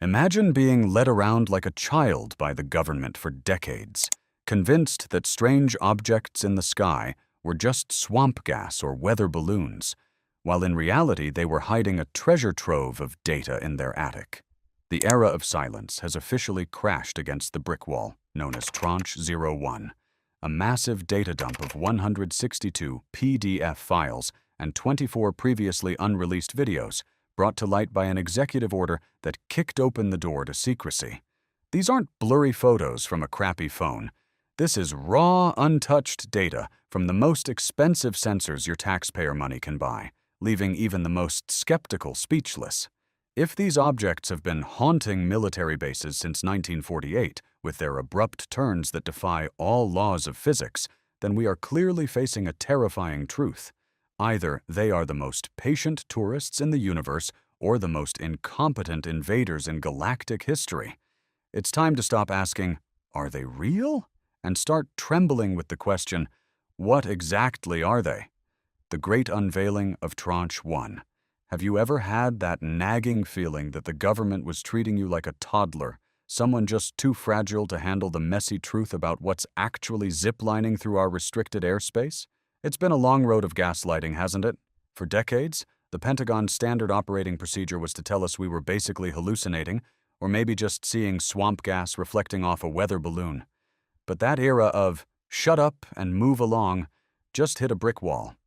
Imagine being led around like a child by the government for decades, convinced that strange objects in the sky were just swamp gas or weather balloons, while in reality they were hiding a treasure trove of data in their attic. The era of silence has officially crashed against the brick wall, known as Tranche 01, a massive data dump of 162 PDF files and 24 previously unreleased videos, brought to light by an executive order that kicked open the door to secrecy. These aren't blurry photos from a crappy phone. This is raw, untouched data from the most expensive sensors your taxpayer money can buy, leaving even the most skeptical speechless. If these objects have been haunting military bases since 1948, with their abrupt turns that defy all laws of physics, then we are clearly facing a terrifying truth. Either they are the most patient tourists in the universe or the most incompetent invaders in galactic history. It's time to stop asking, "Are they real?" and start trembling with the question, "What exactly are they?" The great unveiling of Tranche 1. Have you ever had that nagging feeling that the government was treating you like a toddler, someone just too fragile to handle the messy truth about what's actually ziplining through our restricted airspace? It's been a long road of gaslighting, hasn't it? For decades, the Pentagon's standard operating procedure was to tell us we were basically hallucinating, or maybe just seeing swamp gas reflecting off a weather balloon. But that era of "shut up and move along" just hit a brick wall.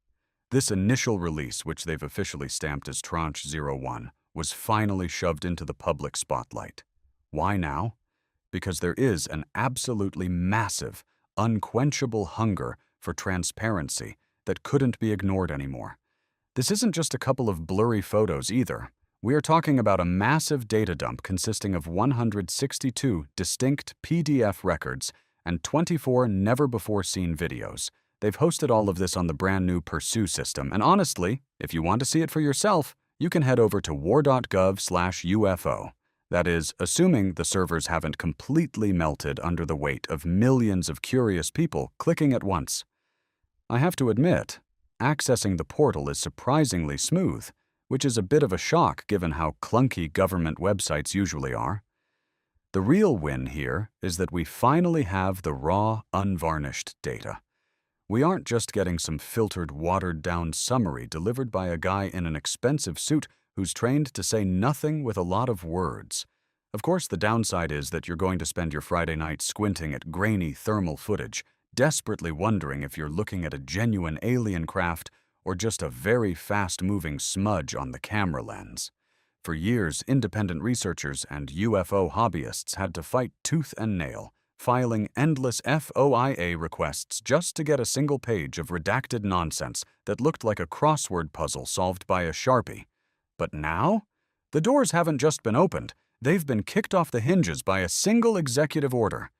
This initial release, which they've officially stamped as Tranche 01, was finally shoved into the public spotlight. Why now? Because there is an absolutely massive, unquenchable hunger for transparency that couldn't be ignored anymore. This isn't just a couple of blurry photos either. We are talking about a massive data dump consisting of 162 distinct PDF records and 24 never-before-seen videos. They've hosted all of this on the brand-new Pursue system, and honestly, if you want to see it for yourself, you can head over to war.gov/UFO. That is, assuming the servers haven't completely melted under the weight of millions of curious people clicking at once. I have to admit, accessing the portal is surprisingly smooth, which is a bit of a shock given how clunky government websites usually are. The real win here is that we finally have the raw, unvarnished data. We aren't just getting some filtered, watered-down summary delivered by a guy in an expensive suit who's trained to say nothing with a lot of words. Of course, the downside is that you're going to spend your Friday night squinting at grainy thermal footage, desperately wondering if you're looking at a genuine alien craft or just a very fast-moving smudge on the camera lens. For years, independent researchers and UFO hobbyists had to fight tooth and nail, filing endless FOIA requests just to get a single page of redacted nonsense that looked like a crossword puzzle solved by a Sharpie. But now, the doors haven't just been opened, they've been kicked off the hinges by a single executive order.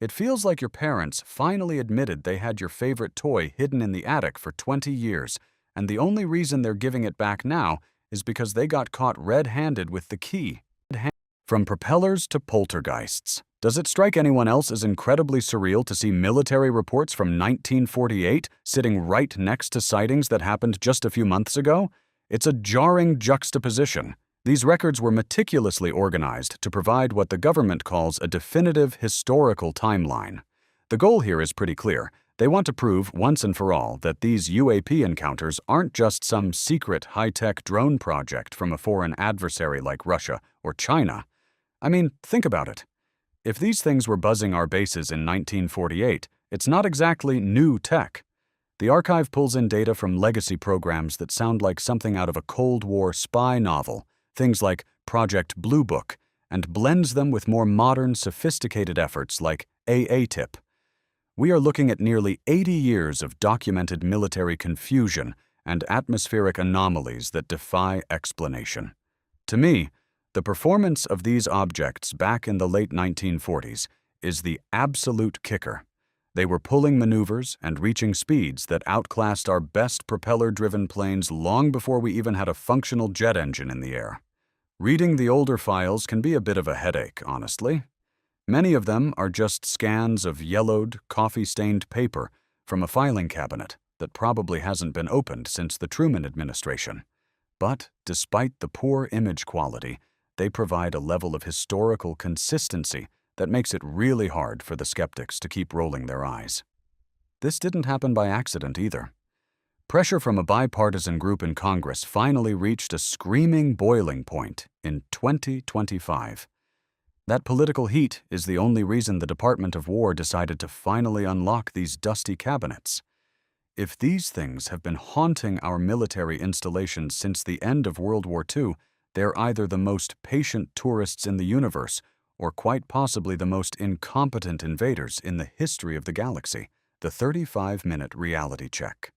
It feels like your parents finally admitted they had your favorite toy hidden in the attic for 20 years, and the only reason they're giving it back now is because they got caught red-handed with the key. From propellers to poltergeists. Does it strike anyone else as incredibly surreal to see military reports from 1948 sitting right next to sightings that happened just a few months ago? It's a jarring juxtaposition. These records were meticulously organized to provide what the government calls a definitive historical timeline. The goal here is pretty clear. They want to prove once and for all that these UAP encounters aren't just some secret high-tech drone project from a foreign adversary like Russia or China. I mean, think about it. If these things were buzzing our bases in 1948, it's not exactly new tech. The archive pulls in data from legacy programs that sound like something out of a Cold War spy novel, things like Project Blue Book, and blends them with more modern, sophisticated efforts like AATIP. We are looking at nearly 80 years of documented military confusion and atmospheric anomalies that defy explanation. To me, the performance of these objects back in the late 1940s is the absolute kicker. They were pulling maneuvers and reaching speeds that outclassed our best propeller-driven planes long before we even had a functional jet engine in the air. Reading the older files can be a bit of a headache, honestly. Many of them are just scans of yellowed, coffee-stained paper from a filing cabinet that probably hasn't been opened since the Truman administration. But despite the poor image quality, they provide a level of historical consistency that makes it really hard for the skeptics to keep rolling their eyes. This didn't happen by accident either. Pressure from a bipartisan group in Congress finally reached a screaming boiling point in 2025. That political heat is the only reason the Department of War decided to finally unlock these dusty cabinets. If these things have been haunting our military installations since the end of World War II, they're either the most patient tourists in the universe or quite possibly the most incompetent invaders in the history of the galaxy. The 35-minute reality check.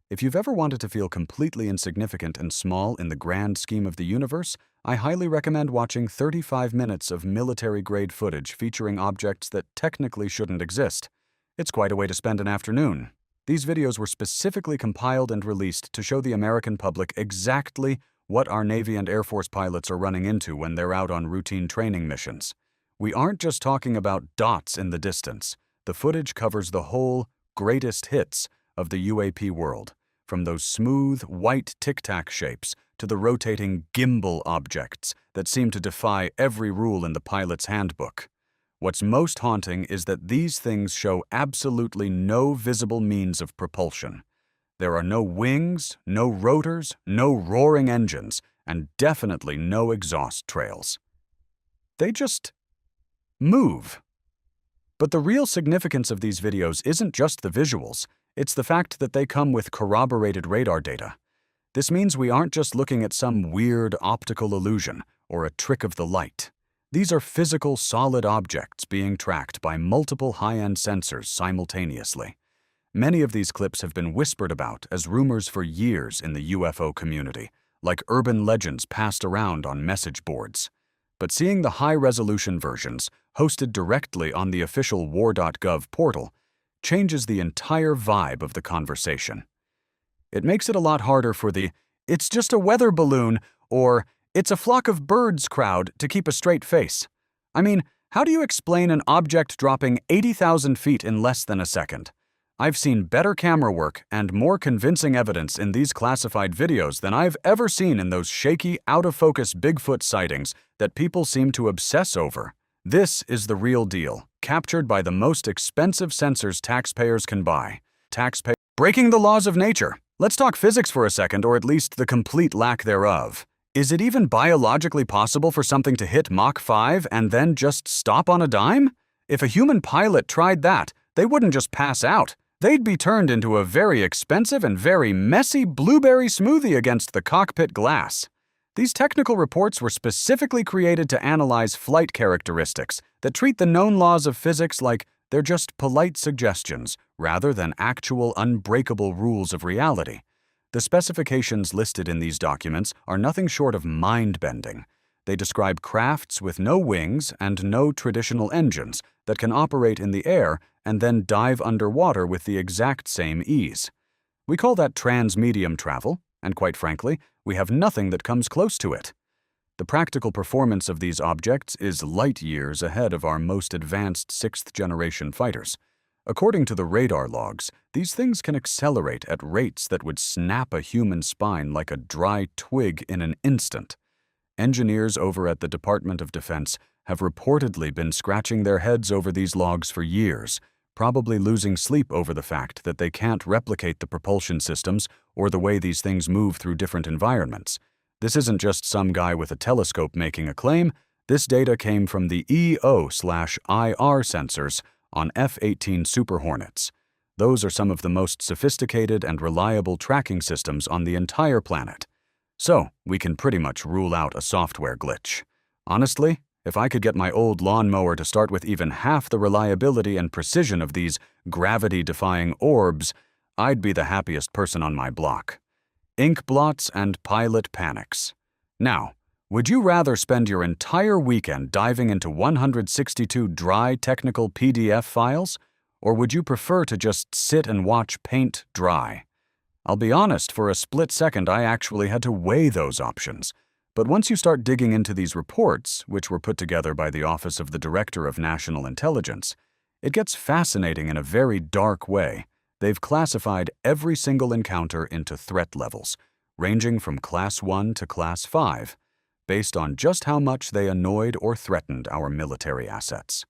If you've ever wanted to feel completely insignificant and small in the grand scheme of the universe, I highly recommend watching 35 minutes of military-grade footage featuring objects that technically shouldn't exist. It's quite a way to spend an afternoon. These videos were specifically compiled and released to show the American public exactly what our Navy and Air Force pilots are running into when they're out on routine training missions. We aren't just talking about dots in the distance. The footage covers the whole greatest hits of the UAP world, from those smooth, white Tic Tac shapes to the rotating gimbal objects that seem to defy every rule in the pilot's handbook. What's most haunting is that these things show absolutely no visible means of propulsion. There are no wings, no rotors, no roaring engines, and definitely no exhaust trails. They just move. But the real significance of these videos isn't just the visuals, it's the fact that they come with corroborated radar data. This means we aren't just looking at some weird optical illusion or a trick of the light. These are physical, solid objects being tracked by multiple high-end sensors simultaneously. Many of these clips have been whispered about as rumors for years in the UFO community, like urban legends passed around on message boards. But seeing the high-resolution versions, hosted directly on the official war.gov portal, changes the entire vibe of the conversation. It makes it a lot harder for the "it's just a weather balloon" or "it's a flock of birds" crowd to keep a straight face. I mean, how do you explain an object dropping 80,000 feet in less than a second? I've seen better camera work and more convincing evidence in these classified videos than I've ever seen in those shaky, out-of-focus Bigfoot sightings that people seem to obsess over. This is the real deal, captured by the most expensive sensors taxpayers can buy. Breaking the laws of nature. Let's talk physics for a second, or at least the complete lack thereof. Is it even biologically possible for something to hit Mach 5 and then just stop on a dime? If a human pilot tried that, they wouldn't just pass out. They'd be turned into a very expensive and very messy blueberry smoothie against the cockpit glass. These technical reports were specifically created to analyze flight characteristics that treat the known laws of physics like they're just polite suggestions rather than actual unbreakable rules of reality. The specifications listed in these documents are nothing short of mind-bending. They describe crafts with no wings and no traditional engines that can operate in the air and then dive underwater with the exact same ease. We call that transmedium travel, and quite frankly, we have nothing that comes close to it. The practical performance of these objects is light years ahead of our most advanced sixth-generation fighters. According to the radar logs, these things can accelerate at rates that would snap a human spine like a dry twig in an instant. Engineers over at the Department of Defense have reportedly been scratching their heads over these logs for years, probably losing sleep over the fact that they can't replicate the propulsion systems or the way these things move through different environments. This isn't just some guy with a telescope making a claim. This data came from the EO/IR sensors on F-18 Super Hornets. Those are some of the most sophisticated and reliable tracking systems on the entire planet. So, we can pretty much rule out a software glitch. Honestly, if I could get my old lawnmower to start with even half the reliability and precision of these gravity-defying orbs, I'd be the happiest person on my block. Ink blots and pilot panics. Now, would you rather spend your entire weekend diving into 162 dry technical PDF files, or would you prefer to just sit and watch paint dry? I'll be honest, for a split second I actually had to weigh those options. But once you start digging into these reports, which were put together by the Office of the Director of National Intelligence, it gets fascinating in a very dark way. They've classified every single encounter into threat levels, ranging from Class 1 to Class 5. based on just how much they annoyed or threatened our military assets.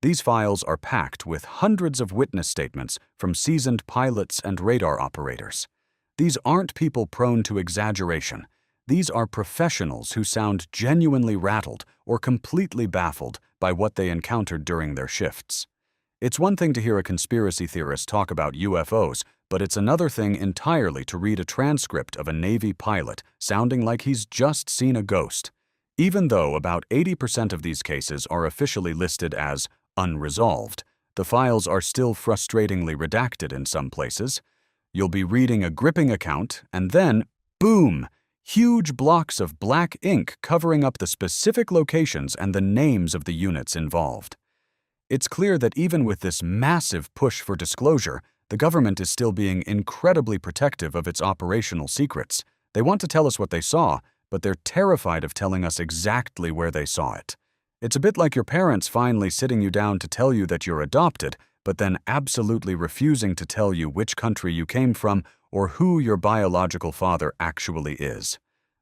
These files are packed with hundreds of witness statements from seasoned pilots and radar operators. These aren't people prone to exaggeration. These are professionals who sound genuinely rattled or completely baffled by what they encountered during their shifts. It's one thing to hear a conspiracy theorist talk about UFOs, but it's another thing entirely to read a transcript of a Navy pilot sounding like he's just seen a ghost. Even though about 80% of these cases are officially listed as unresolved, the files are still frustratingly redacted in some places. You'll be reading a gripping account, and then, boom! Huge blocks of black ink covering up the specific locations and the names of the units involved. It's clear that even with this massive push for disclosure, the government is still being incredibly protective of its operational secrets. They want to tell us what they saw, but they're terrified of telling us exactly where they saw it. It's a bit like your parents finally sitting you down to tell you that you're adopted, but then absolutely refusing to tell you which country you came from or who your biological father actually is.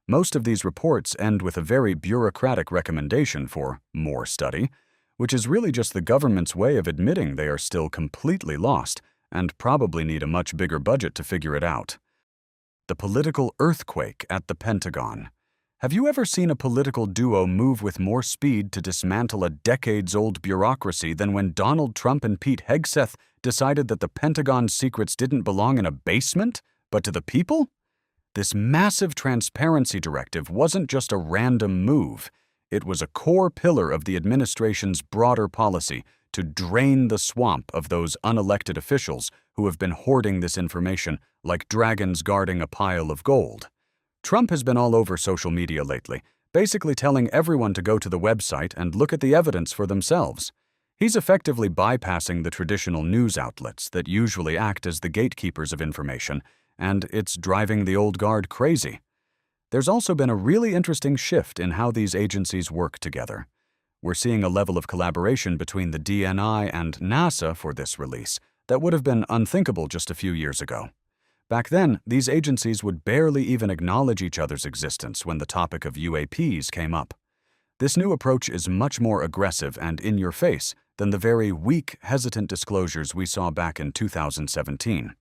Most of these reports end with a very bureaucratic recommendation for more study, which is really just the government's way of admitting they are still completely lost and probably need a much bigger budget to figure it out. The political earthquake at the Pentagon. Have you ever seen a political duo move with more speed to dismantle a decades-old bureaucracy than when Donald Trump and Pete Hegseth decided that the Pentagon's secrets didn't belong in a basement, but to the people? This massive transparency directive wasn't just a random move. It was a core pillar of the administration's broader policy to drain the swamp of those unelected officials who have been hoarding this information like dragons guarding a pile of gold. Trump has been all over social media lately, basically telling everyone to go to the website and look at the evidence for themselves. He's effectively bypassing the traditional news outlets that usually act as the gatekeepers of information, and it's driving the old guard crazy. There's also been a really interesting shift in how these agencies work together. We're seeing a level of collaboration between the DNI and NASA for this release that would have been unthinkable just a few years ago. Back then, these agencies would barely even acknowledge each other's existence when the topic of UAPs came up. This new approach is much more aggressive and in your face than the very weak, hesitant disclosures we saw back in 2017.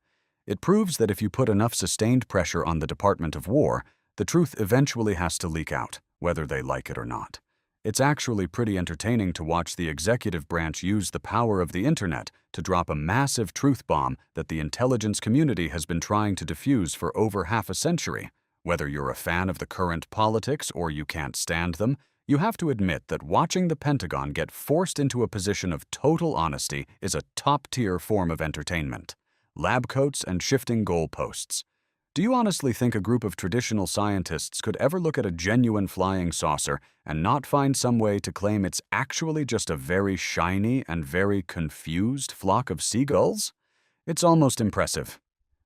It proves that if you put enough sustained pressure on the Department of War, the truth eventually has to leak out, whether they like it or not. It's actually pretty entertaining to watch the executive branch use the power of the internet to drop a massive truth bomb that the intelligence community has been trying to defuse for over half a century. Whether you're a fan of the current politics or you can't stand them, you have to admit that watching the Pentagon get forced into a position of total honesty is a top-tier form of entertainment. Lab coats and shifting goalposts. Do you honestly think a group of traditional scientists could ever look at a genuine flying saucer and not find some way to claim it's actually just a very shiny and very confused flock of seagulls? It's almost impressive.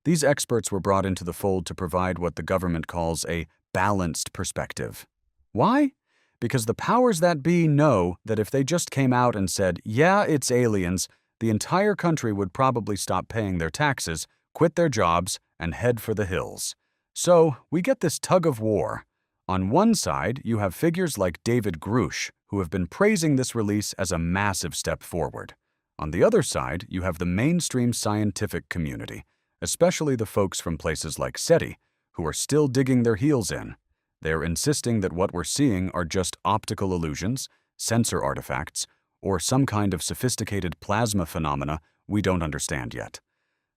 These experts were brought into the fold to provide what the government calls a balanced perspective. Why? Because the powers that be know that if they just came out and said, yeah, it's aliens, the entire country would probably stop paying their taxes, quit their jobs, and head for the hills. So, we get this tug of war. On one side, you have figures like David Grush, who have been praising this release as a massive step forward. On the other side, you have the mainstream scientific community, especially the folks from places like SETI, who are still digging their heels in. They're insisting that what we're seeing are just optical illusions, sensor artifacts, or some kind of sophisticated plasma phenomena we don't understand yet.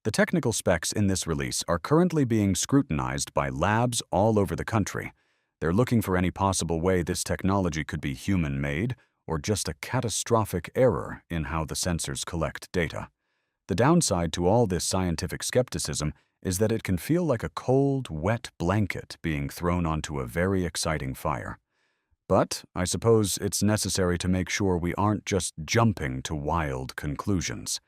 The technical specs in this release are currently being scrutinized by labs all over the country. They're looking for any possible way this technology could be human-made or just a catastrophic error in how the sensors collect data. The downside to all this scientific skepticism is that it can feel like a cold, wet blanket being thrown onto a very exciting fire. But I suppose it's necessary to make sure we aren't just jumping to wild conclusions.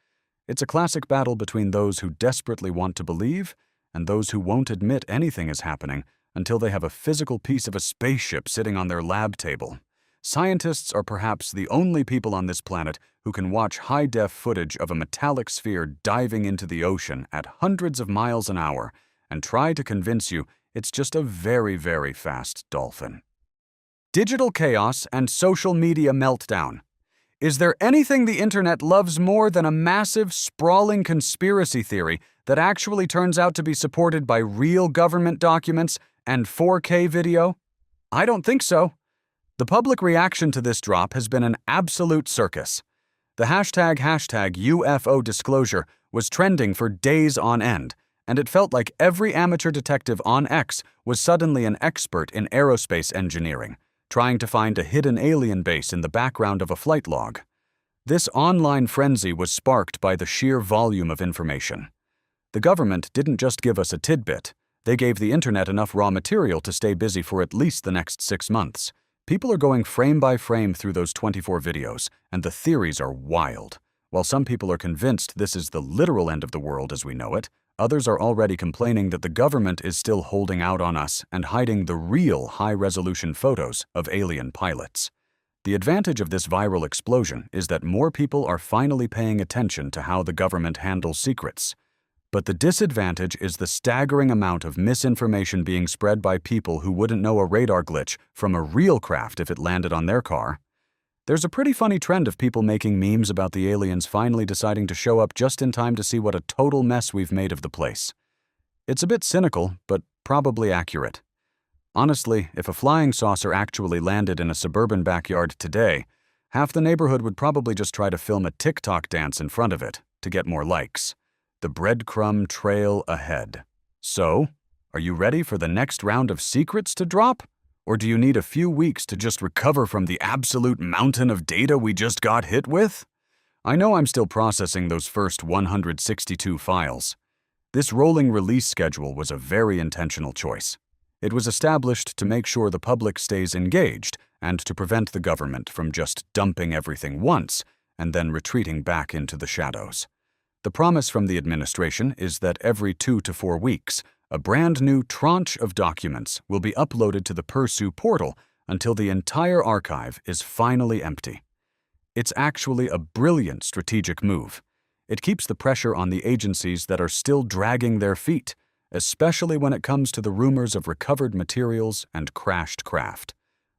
It's a classic battle between those who desperately want to believe and those who won't admit anything is happening until they have a physical piece of a spaceship sitting on their lab table. Scientists are perhaps the only people on this planet who can watch high-def footage of a metallic sphere diving into the ocean at hundreds of miles an hour and try to convince you it's just a very, very fast dolphin. digital chaos, and social media meltdown. Is there anything the internet loves more than a massive, sprawling conspiracy theory that actually turns out to be supported by real government documents and 4K video? I don't think so. The public reaction to this drop has been an absolute circus. The hashtag UFO disclosure was trending for days on end, and it felt like every amateur detective on X was suddenly an expert in aerospace engineering, trying to find a hidden alien base in the background of a flight log. This online frenzy was sparked by the sheer volume of information. The government didn't just give us a tidbit. They gave the internet enough raw material to stay busy for at least the next 6 months. People are going frame by frame through those 24 videos, and the theories are wild. While some people are convinced this is the literal end of the world as we know it, others are already complaining that the government is still holding out on us and hiding the real high-resolution photos of alien pilots. The advantage of this viral explosion is that more people are finally paying attention to how the government handles secrets. But the disadvantage is the staggering amount of misinformation being spread by people who wouldn't know a radar glitch from a real craft if it landed on their car. There's a pretty funny trend of people making memes about the aliens finally deciding to show up just in time to see what a total mess we've made of the place. It's a bit cynical, but probably accurate. Honestly, if a flying saucer actually landed in a suburban backyard today, half the neighborhood would probably just try to film a Tic Tac dance in front of it to get more likes. The breadcrumb trail ahead. So, are you ready for the next round of secrets to drop? Or do you need a few weeks to just recover from the absolute mountain of data we just got hit with? I know I'm still processing those first 162 files. This rolling release schedule was a very intentional choice. It was established to make sure the public stays engaged and to prevent the government from just dumping everything once and then retreating back into the shadows. The promise from the administration is that every 2 to 4 weeks, a brand new tranche of documents will be uploaded to the Pursu portal until the entire archive is finally empty. It's actually a brilliant strategic move. It keeps the pressure on the agencies that are still dragging their feet, especially when it comes to the rumors of recovered materials and crashed craft.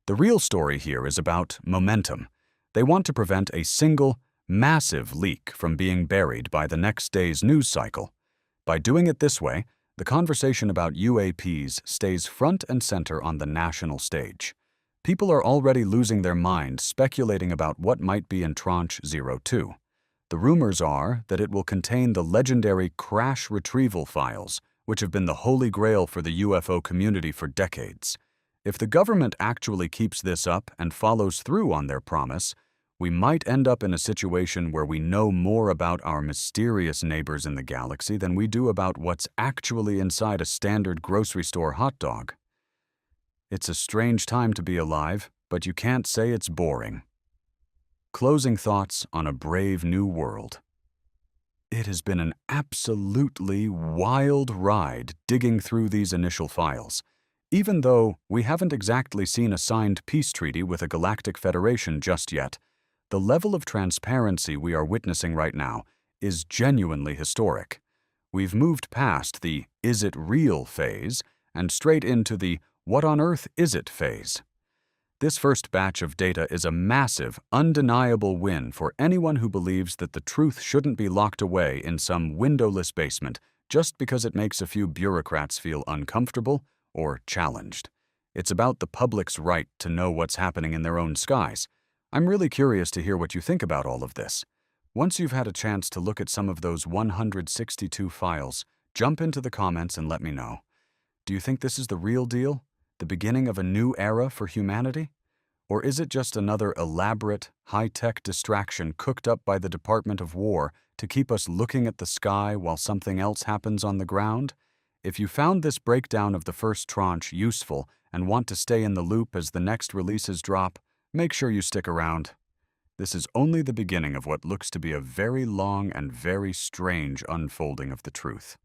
The real story here is about momentum. They want to prevent a single, massive leak from being buried by the next day's news cycle. By doing it this way, the conversation about UAPs stays front and center on the national stage. People are already losing their minds speculating about what might be in Tranche 02. The rumors are that it will contain the legendary crash retrieval files, which have been the holy grail for the UFO community for decades. If the government actually keeps this up and follows through on their promise, we might end up in a situation where we know more about our mysterious neighbors in the galaxy than we do about what's actually inside a standard grocery store hot dog. It's a strange time to be alive, but you can't say it's boring. Closing thoughts on a brave new world. It has been an absolutely wild ride digging through these initial files. Even though we haven't exactly seen a signed peace treaty with a galactic federation just yet, the level of transparency we are witnessing right now is genuinely historic. We've moved past the "is it real" phase and straight into the "what on earth is it" phase. This first batch of data is a massive, undeniable win for anyone who believes that the truth shouldn't be locked away in some windowless basement just because it makes a few bureaucrats feel uncomfortable or challenged. It's about the public's right to know what's happening in their own skies. I'm really curious to hear what you think about all of this. Once you've had a chance to look at some of those 162 files, jump into the comments and let me know. Do you think this is the real deal? The beginning of a new era for humanity? Or is it just another elaborate, high-tech distraction cooked up by the Department of War to keep us looking at the sky while something else happens on the ground? If you found this breakdown of the first tranche useful and want to stay in the loop as the next releases drop, make sure you stick around. This is only the beginning of what looks to be a very long and very strange unfolding of the truth.